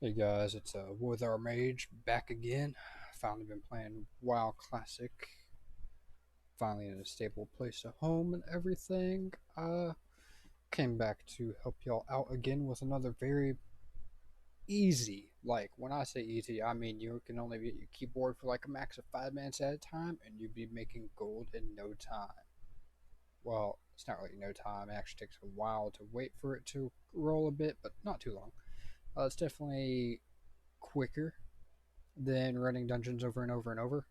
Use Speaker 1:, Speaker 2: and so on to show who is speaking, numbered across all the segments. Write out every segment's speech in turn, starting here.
Speaker 1: Hey guys, it's with our mage back again. Finally been playing WoW Classic. Finally in a stable place to home and everything. Came back to help y'all out again with another very easy. Like when I say easy, I mean you can only get your keyboard for like a max of 5 minutes at a time, and you'd be making gold in no time. Well, it's not really no time. It actually takes a while to wait for it to roll a bit, but not too long. It's definitely quicker than running dungeons over and over and over.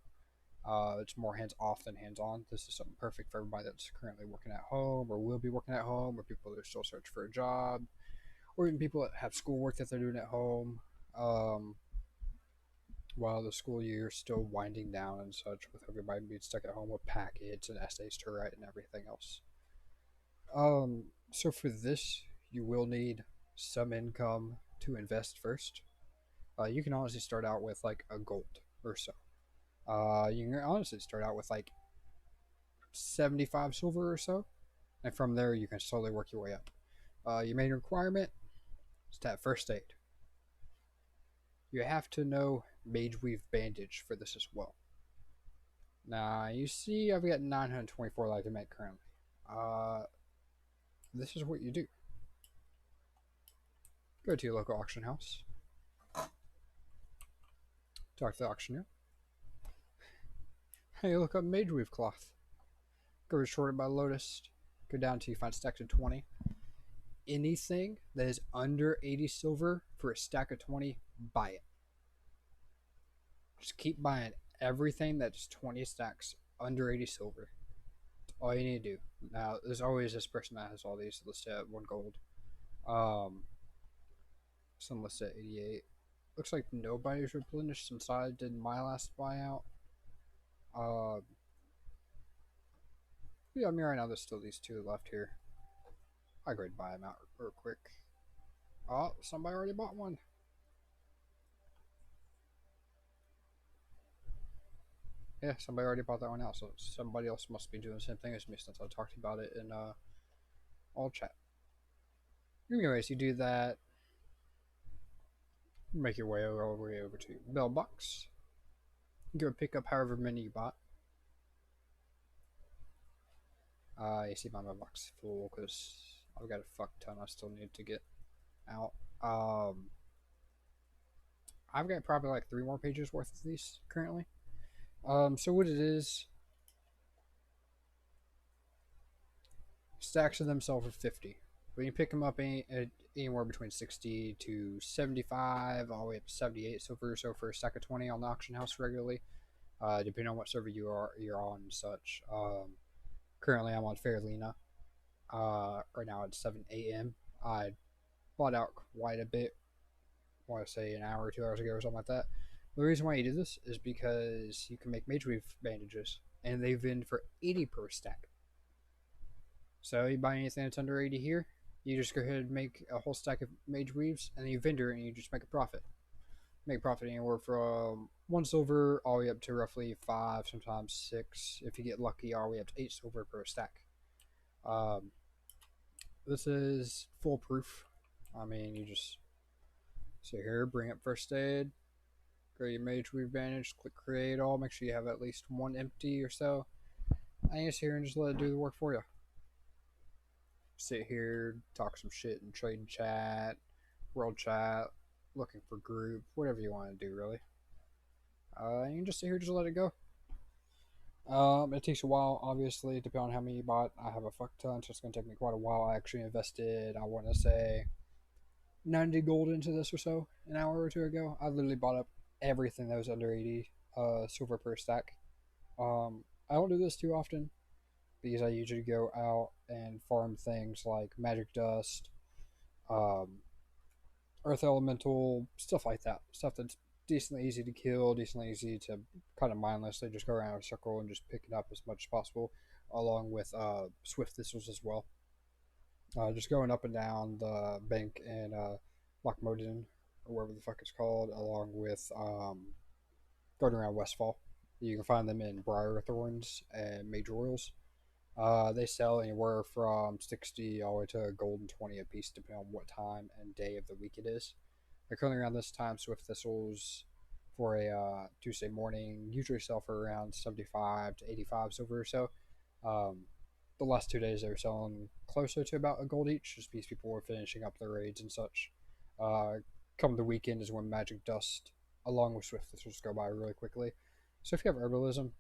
Speaker 1: It's more hands off than hands on. This is something perfect for everybody that's currently working at home or will be working at home, or people that are still searching for a job, or even people that have schoolwork that they're doing at home um, while the school year is still winding down and such, with everybody being stuck at home with packets and essays to write and everything else. So for this, you will need some income to invest first. You can honestly start out with like a gold or so. You can honestly start out with like 75 silver or so, and from there you can slowly work your way up. Your main requirement is to have first aid. You have to know Mage Weave Bandage for this as well. Now, you see, I've got 924 life to make currently. Uh, this is what you do. Go to your local auction house, talk to the auctioneer. Hey, look up Mage Weave cloth. Go to sorted by Lotus. Go down until you find stacks of 20. Anything that is under 80 silver for a stack of 20, buy it. Just keep buying everything that's 20 stacks under 80 silver. That's all you need to do. Now, there's always this person that has all these listed at 1 gold. Some listed at 88. Looks like nobody's replenished since I did my last buyout. Uh, yeah, I mean, right now there's still these two left here. I go ahead and buy them out real quick. Oh, somebody already bought one. Yeah, somebody already bought that one out, so somebody else must be doing the same thing as me since I talked about it in all chat. Anyways, you do that, make your way over to Bell Box. Go pick up however many you bought. You see my mailbox full because I've got a fuck ton I still need to get out. I've got probably like 3 more pages worth of these currently. So what it is, stacks of them sell for 50. When you pick them up anywhere between 60 to 75, all the way up to 78 silver or so for a stack of 20 on the auction house regularly, depending on what server you're on and such. Currently, I'm on Fairlena. Right now it's 7 a.m. I bought out quite a bit. I want to say an hour or 2 hours ago or something like that. The reason why you do this is because you can make mage weave bandages, and they vend for 80 per stack. So you buy anything that's under 80 here, you just go ahead and make a whole stack of mage weaves, and then you vendor it and you just make a profit. Make profit anywhere from 1 silver all the way up to roughly 5, sometimes 6. If you get lucky, all the way up to 8 silver per stack. Um, this is foolproof. I mean, you just sit here, bring up first aid, go to your mage weave bandage, click create all, make sure you have at least 1 empty or so, and you sit here and just let it do the work for you. Sit here, talk some shit in trade chat, world chat, looking for group, whatever you want to do, really. You can just sit here, just let it go. It takes a while, obviously, depending on how many you bought. I have a fuck ton, so it's going to take me quite a while. I actually invested, I want to say, 90 gold into this or so an hour or two ago. I literally bought up everything that was under 80 silver per stack. I don't do this too often because I usually go out and farm things like magic dust, um, earth elemental, stuff like that. Stuff that's decently easy to kill, decently easy to kind of mindlessly just go around in a circle and just pick it up as much as possible, along with swift thistles as well. Just going up and down the bank in Lochmoden, or whatever the fuck it's called, along with going around Westfall. You can find them in Briar Thorns and Major Oils. They sell anywhere from 60 all the way to a golden 20 a piece, depending on what time and day of the week it is. They're currently around this time. Swift thistles for a Tuesday morning usually sell for around 75 to 85 silver or so. Um, the last 2 days they were selling closer to about a gold each, just because people were finishing up their raids and such. Uh, Come the weekend is when magic dust, along with swift thistles, go by really quickly. So if you have herbalism,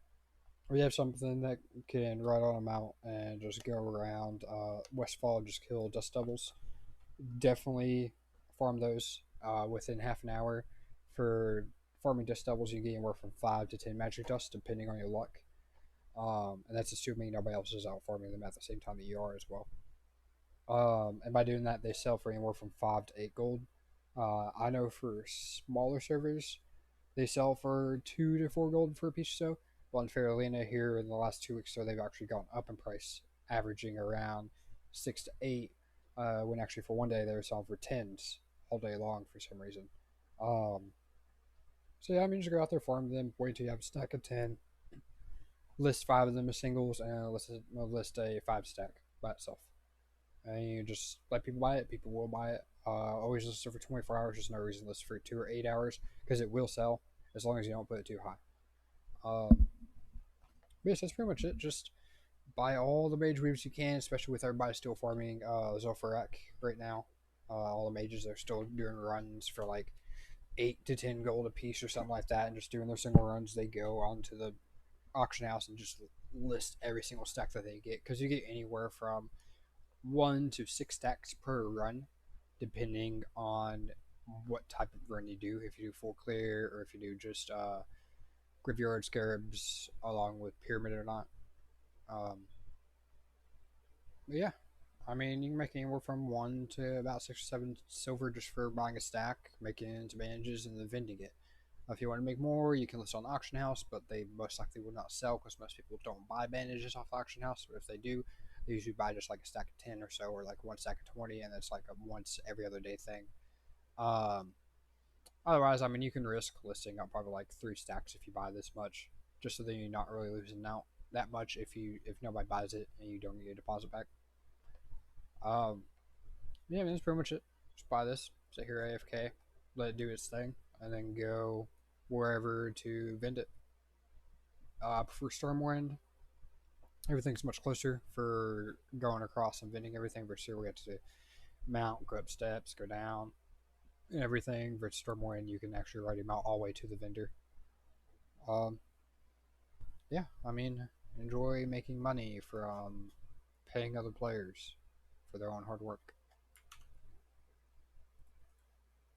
Speaker 1: or you have something that can ride on a mount and just go around Westfall and just kill dust devils, definitely farm those within half an hour. For farming dust devils, you get anywhere from 5 to 10 magic dust, depending on your luck. And that's assuming nobody else is out farming them at the same time that you are as well. And by doing that, they sell for anywhere from 5 to 8 gold. I know for smaller servers, they sell for 2 to 4 gold for a piece or so. Well, in Farolina here in the last 2 weeks, so they've actually gone up in price, averaging around 6 to 8. When actually for one day they were selling for tens all day long for some reason. Um, so yeah, I mean, just go out there, farm them, wait till you have a stack of 10, list 5 of them as singles, and list a 5 stack by itself. And you just let people buy it. People will buy it. Always list it for 24 hours. There's no reason to list for 2 or 8 hours because it will sell as long as you don't put it too high. But yes, that's pretty much it. Just buy all the mage weaves you can, especially with everybody still farming Zolfarak right now. All the mages are still doing runs for like 8 to 10 gold a piece or something like that, and just doing their single runs. They go onto the auction house and just list every single stack that they get, because you get anywhere from 1 to 6 stacks per run, depending on what type of run you do. If you do full clear, or if you do just graveyard scarabs along with pyramid or not. Um, but yeah, I mean, you can make anywhere from 1 to about 6 or 7 silver just for buying a stack, making it into bandages, and then vending it. If you want to make more, you can list on the auction house, but they most likely will not sell because most people don't buy bandages off the auction house. But if they do, they usually buy just like a stack of 10 or so, or like one stack of 20, and it's like a once every other day thing. Um, Otherwise, I mean, you can risk listing up probably like 3 stacks if you buy this much, just so that you're not really losing out that much if nobody buys it and you don't get your deposit back. Um, yeah, I mean, that's pretty much it. Just buy this, sit here AFK, let it do its thing, and then go wherever to vend it. I prefer Stormwind. Everything's much closer for going across and vending everything versus here we have to mount, go up steps, go down, and everything. Versus Stormwind, you can actually ride him out all the way to the vendor. Um, yeah, I mean, enjoy making money from paying other players for their own hard work.